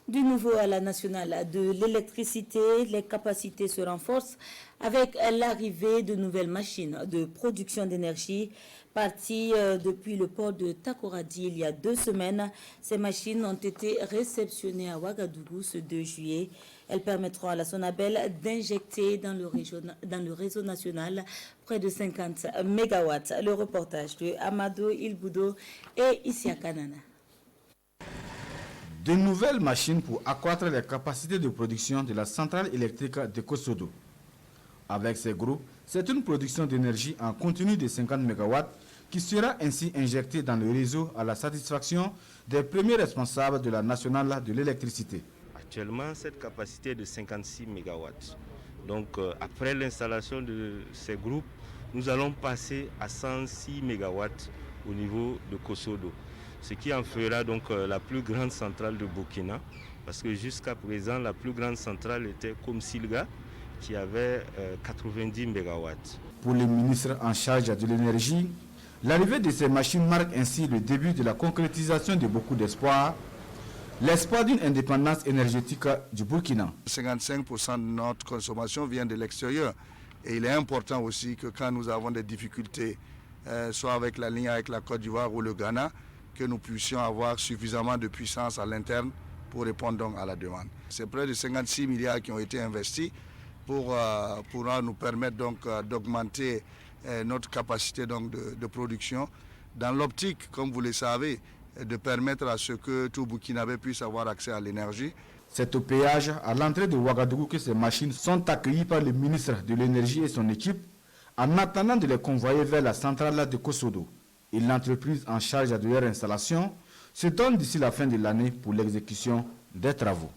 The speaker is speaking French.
Du nouveau à la nationale de l'électricité, les capacités se renforcent avec l'arrivée de nouvelles machines de production d'énergie. Parties depuis le port de Takoradi il y a 2 semaines, ces machines ont été réceptionnées à Ouagadougou ce 2 juillet. Elles permettront à la Sonabel d'injecter dans le réseau national près de 50 mégawatts. Le reportage de Amado Ilboudo et Issia Kanana. De nouvelles machines pour accroître les capacités de production de la centrale électrique de Kosodo. Avec ces groupes, c'est une production d'énergie en continu de 50 MW qui sera ainsi injectée dans le réseau à la satisfaction des premiers responsables de la nationale de l'électricité. Actuellement, cette capacité est de 56 MW. Donc, après l'installation de ces groupes, nous allons passer à 106 MW au niveau de Kosodo. Ce qui en fera donc la plus grande centrale de Burkina, parce que jusqu'à présent, la plus grande centrale était Komsilga, qui avait 90 MW. Pour le ministre en charge de l'énergie, l'arrivée de ces machines marque ainsi le début de la concrétisation de beaucoup d'espoirs, l'espoir d'une indépendance énergétique du Burkina. 55% de notre consommation vient de l'extérieur. Et il est important aussi que quand nous avons des difficultés, soit avec la ligne avec la Côte d'Ivoire ou le Ghana, que nous puissions avoir suffisamment de puissance à l'interne pour répondre donc à la demande. C'est près de 56 milliards qui ont été investis pour nous permettre donc d'augmenter notre capacité donc de production dans l'optique, comme vous le savez, de permettre à ce que tout Burkinabé puisse avoir accès à l'énergie. C'est au péage à l'entrée de Ouagadougou que ces machines sont accueillies par le ministre de l'Énergie et son équipe en attendant de les convoyer vers la centrale de Kosodo. Et l'entreprise en charge de leur installation se donne d'ici la fin de l'année pour l'exécution des travaux.